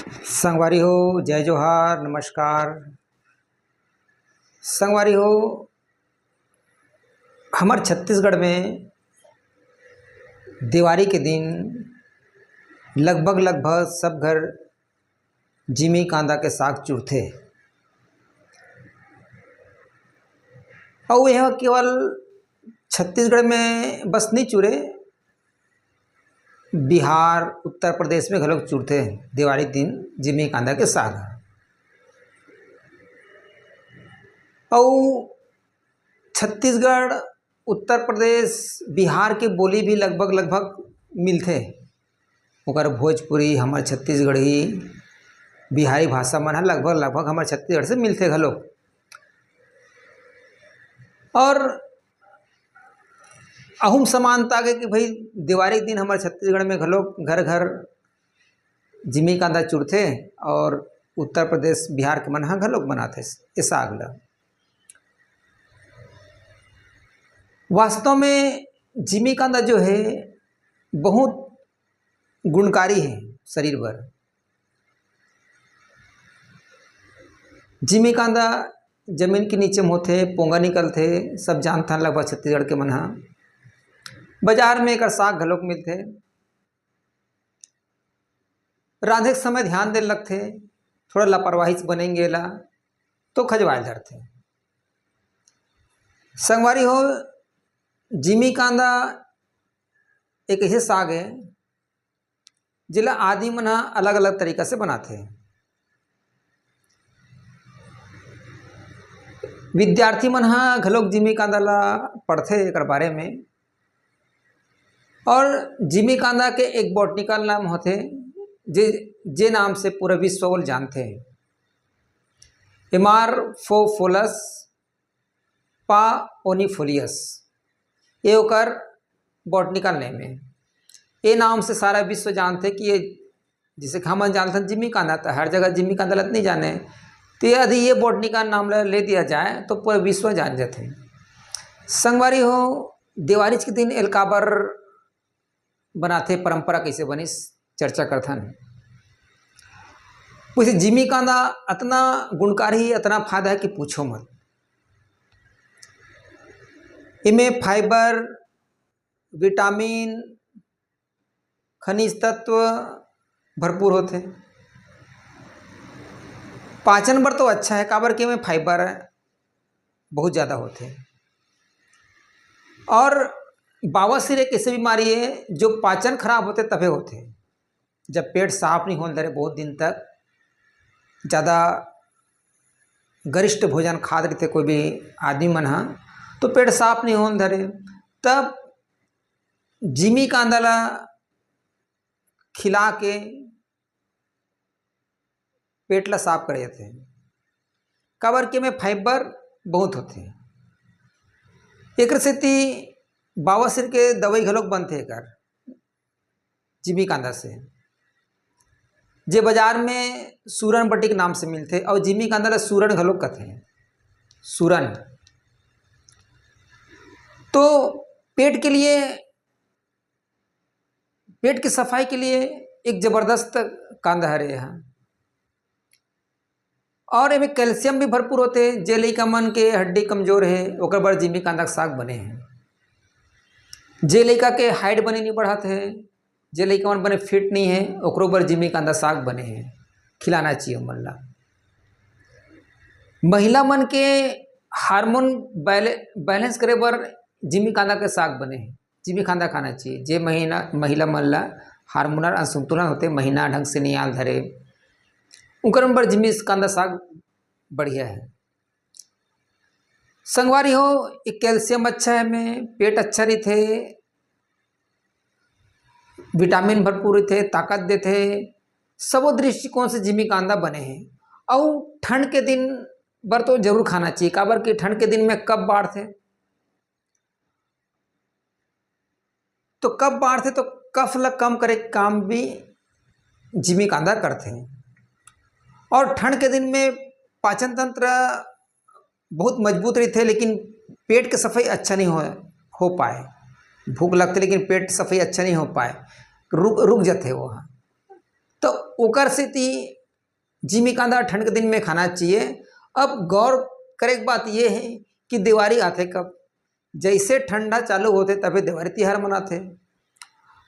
संगवारी हो, जय जोहार, नमस्कार। संगवारी हो, हमार छत्तीसगढ़ में दिवाली के दिन लगभग सब घर जिमी कांदा के साग चूरथे। और यह केवल छत्तीसगढ़ में बस नहीं चूरे, बिहार उत्तर प्रदेश में घलोक चूरथे दिवाली दिन जिमी कांदा के साग। और छत्तीसगढ़ उत्तर प्रदेश बिहार के बोली भी लगभग मिलथे। ओकर भोजपुरी हमार छत्तीसगढ़ी बिहारी भाषा मन लगभग हमार छत्तीसगढ़ से मिलथे घलोक। और अहुम समानता के कि भाई दिवाली के दिन हमारे छत्तीसगढ़ में घलोक घर घर जिमी कांदा चूरथे और उत्तर प्रदेश बिहार के मन ह घलोक बनाथे ए साग ल। वास्तव में जिमी कांदा जो है बहुत गुणकारी है शरीर भर। जिमी कांदा जमीन के नीचे में होथे, पोंगा निकलथे, सब जानथन लगभग छत्तीसगढ़ के मन ह। बाजार में एकर साग घलोक मिलथे। रांधे के समय ध्यान दे लगथे, थोड़ा लापरवाही से बनेंगे ला तो खजवाए धरथे। संगवारी हो, जिमी कांदा एक ऐसे साग है जिला आदमी मन अलग अलग तरीका से बनाथे। विद्यार्थी मन घलोक जिमी कांदा ला पढ़थे एकर बारे में। और जिमी कांदा के एक बॉटनिकल नाम होथे जे नाम से पूरा विश्व जानथे, एमारफोफोलस पाओनिफोलियस। ये ओकर बॉटनिकल नेम है। ये नाम से सारा विश्व जानते कि ये जिसे हम जानते जिमी कांदा, तो हर जगह जिमी कांदा लत नहीं जाने, तो यदि ये बॉटनिकल नाम ले दिया जाए तो पूरा विश्व जान जाते। संगवारी हो, दिवाली के दिन एलकाबर बनाथे, परंपरा कैसे बनिस चर्चा करथन। वैसे जिमी कांदा इतना गुणकारी, इतना फायदा है कि पूछो मत। इनमें फाइबर, विटामिन, खनिज तत्व भरपूर होते। पाचन बर तो अच्छा है, काबर के में फाइबर बहुत ज़्यादा होते। और बवासीर एक ऐसी बीमारी है जो पाचन खराब होते तबे होते, जब पेट साफ नहीं हो धरे बहुत दिन तक, ज़्यादा गरिष्ठ भोजन खा रहे कोई भी आदमी मन हा, तो पेट साफ नहीं हो धरे, तब जिमी कांदा ला खिला के पेट ला साफ करे जाते। काबर के में फाइबर बहुत होते। एक सेती बवासीर के दवाई घलोक बनथे एकर जिमी कांदा से, जे बाजार में सूरन बटी के नाम से मिलथे। और जिमी कांदा ला सूरन घलोक कहथे, सूरन। तो पेट के लिए, पेट की सफाई के लिए एक जबरदस्त कांदा है यहाँ। और इनमें कैल्शियम भी भरपूर होते। जे लइका मन के हड्डी कमजोर है ओकर बर जिमी कांदा के साग बने हैं। जे लइका के हाइट बने नहीं बढ़त है, जे लइका मन बने फिट नहीं है, ओकरो बर जिमी कांदा साग बने हैं, खिलाना चाहिए मन ला। महिला मन के हार्मोन बैलेंस करे बर जिमी कांदा के साग बने हैं, जिमी कांदा खाना चाहिए। जे महिला मन ला हार्मोनल असंतुलन होते, महीना ढंग से नहीं आल धरे, उनकर बर जिमी कांदा साग बढ़िया है। संगवारी हो, एक कैल्शियम अच्छा है में, पेट अच्छा रहते, विटामिन भरपूर रहते, ताकत देते, सबो दृष्टिकोण से जिमी कांदा बने हैं। और ठंड के दिन बर तो जरूर खाना चाहिए, काबर कि ठंड के दिन में कब बाढ़थे, तो कब बाढ़थे तो कफ ला कम करे काम भी जिमी कांदा करते हैं। और ठंड के दिन में पाचन तंत्र बहुत मजबूत रहते, लेकिन पेट के सफाई अच्छा नहीं हो पाए। भूख लगते लेकिन पेट सफाई अच्छा नहीं हो पाए, रुक जाते वहाँ। तो ओकर से जिमी कांदा ठंड के दिन में खाना चाहिए। अब गौर करे एक बात ये है कि दिवाली आते कब, जैसे ठंडा चालू होते तभी दिवाली तिहार मनाते।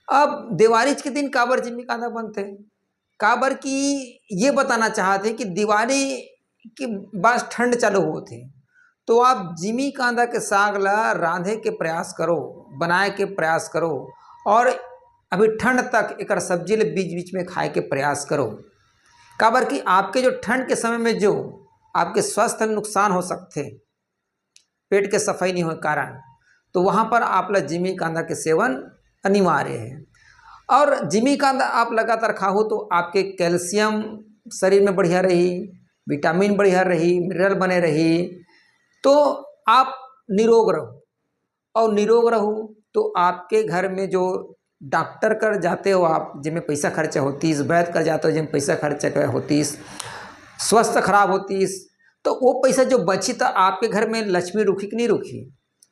अब दिवाली के दिन काबर जिमी कांदा बनते, काबर की ये बताना चाहते कि दिवाली के बाद ठंड चालू होते, तो आप जिमी कांदा के साग ला रांधे के प्रयास करो, बनाए के प्रयास करो, और अभी ठंड तक एक सब्जी ले बीच बीच में खाए के प्रयास करो। काबर कि आपके जो ठंड के समय में जो आपके स्वास्थ्य में नुकसान हो सकते, पेट के सफाई नहीं हो कारण, तो वहाँ पर आप ला जिमी कांदा के सेवन अनिवार्य है। और जिमी कांदा आप लगातार खाओ तो आपके कैल्शियम शरीर में बढ़िया रही, विटामिन बढ़िया रही, मिनरल बने रही, तो आप निरोग रहो। और निरोग रहो तो आपके घर में जो डॉक्टर कर जाते हो आप, जिनमें पैसा खर्चा होतीस, वैद्य कर जाते हो जिनमें पैसा खर्चा होतीस, स्वास्थ्य खराब होतीस, तो वो पैसा जो बची तो आपके घर में लक्ष्मी रुखी कि नहीं रुखी,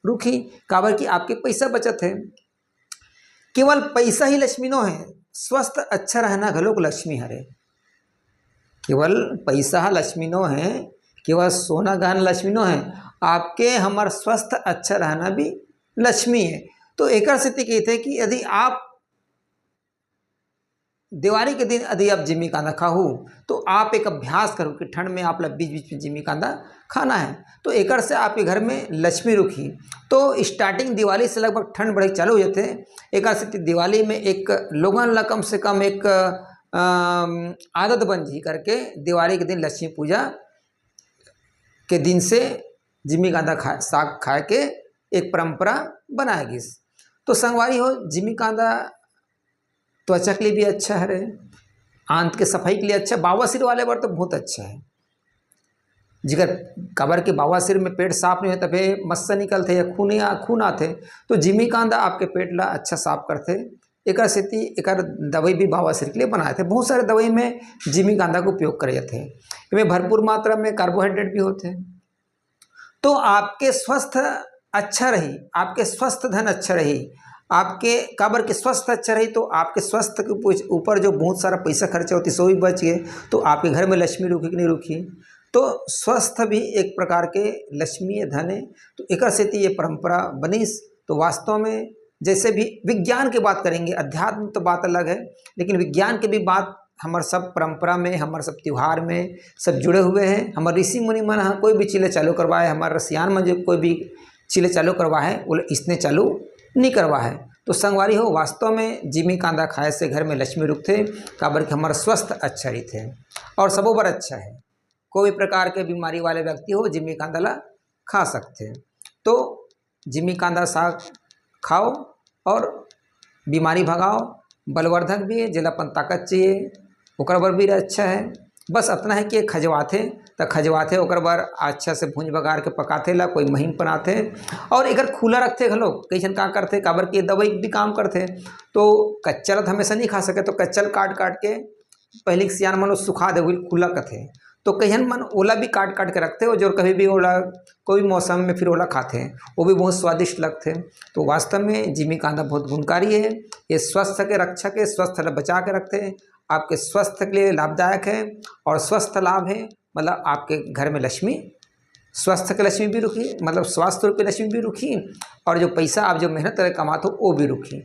रुखी। काबर कि आपके पैसा बचत है। केवल पैसा ही लक्ष्मी नो है, स्वस्थ अच्छा रहना घलोक लक्ष्मी हरे। केवल पैसा लक्ष्मी नो है, केवल सोना गहना लक्ष्मी नो है, आपके हमार स्वस्थ अच्छा रहना भी लक्ष्मी है। तो एक स्थिति कहते हैं कि यदि आप दिवाली के दिन यदि आप जिमी कांदा खाओ तो आप एक अभ्यास करो कि ठंड में आप बीच बीच में जिमी कांदा खाना है, तो एक से आपके घर में लक्ष्मी रुखी। तो स्टार्टिंग दिवाली से लगभग ठंड बढ़े चालू हो जाते, एक स्थिति दिवाली में एक लोगन ला कम से कम एक आदत बन जी करके दिवाली के दिन लक्ष्मी पूजा के दिन से जिमी कांदा साग खाए के एक परंपरा बनाएगी। तो संगवारी हो, जिमी कांदा त्वचा के लिए भी अच्छा है, आंत के सफाई के लिए अच्छा, बावासीर वाले बार तो बहुत अच्छा है। जिगर काबर के बावासीर में पेट साफ नहीं होता, तभी मस्सा निकलते या खून आते, तो जिमी कांदा आपके पेट ला अच्छा साफ करते। एक स्थिति एक दवाई भी बावासीर के लिए बनाए थे, बहुत सारे दवाई में जिमी कांदा का उपयोग करे जाते हैं। इनमें भरपूर मात्रा में कार्बोहाइड्रेट भी होते हैं। तो आपके स्वस्थ अच्छा रही, आपके स्वस्थ धन अच्छा रही, आपके काबर के स्वस्थ अच्छा रही, तो आपके स्वास्थ्य के ऊपर जो बहुत सारा पैसा खर्चा होती सो भी बच गए, तो आपके घर में लक्ष्मी रुकी कि नहीं रुकी। तो स्वस्थ भी एक प्रकार के लक्ष्मी धन है। तो एक स्थिति ये परंपरा बनीस। तो वास्तव में जैसे भी विज्ञान की बात करेंगे, अध्यात्म तो बात अलग है, लेकिन विज्ञान की भी बात हमारे सब परंपरा में, हमारे सब त्यौहार में सब जुड़े हुए हैं। हमारे ऋषि मुनि मन कोई भी चीज़ें चालू करवाए, हमारे रसियान में जो कोई भी चीज़ें चालू करवाए वो इसने चालू नहीं करवा है। तो संगवारी हो, वास्तव में जिमी कांदा खाए से घर में लक्ष्मी रुकते, काबर के हमारा स्वस्थ अच्छा रहते हैं और सबों बार अच्छा है। कोई भी प्रकार के बीमारी वाले व्यक्ति हो जिमी कांदा ला खा सकते हैं। तो जिमी कांदा साग खाओ और बीमारी भगाओ, बलवर्धक भी है, जिलापन ताकत चाहिए ओकर बर भी अच्छा है। बस इतना है कि खजवाते तो खजवाते ओकर बर अच्छा से भूंज बगार के पकाते ला, कोई महीन बनाते और एक खुला रखते घलो। कई जन का करते, काबर के दवाई भी काम करते, तो कच्चा तो हमेशा नहीं खा सके, तो कच्चल काट काट के पहले सियान मन सुखा दे खुला कथे। तो कईहन मन ओला भी काट काट के रखते हो, जो कभी भी ओला कोई भी मौसम में फिर ओला खाते हैं, वो भी बहुत स्वादिष्ट लगते हैं। तो वास्तव में जिमी कांदा बहुत गुणकारी है, ये स्वास्थ्य के रक्षक है, स्वास्थ्य बचा के रखते हैं, आपके स्वास्थ्य के लिए लाभदायक है। और स्वस्थ लाभ है मतलब आपके घर में लक्ष्मी, स्वास्थ्य की लक्ष्मी भी रुकी, मतलब स्वास्थ्य रूपी लक्ष्मी भी रुकी, और जो पैसा आप जो मेहनत करके कमाते हो वो भी रुकी।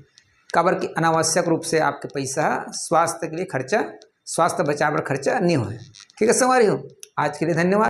काबर कि अनावश्यक रूप से आपके पैसा स्वास्थ्य के लिए खर्चा, स्वास्थ्य बचाव पर खर्चा नहीं हो। ठीक है संगवारी हो, आज के लिए धन्यवाद।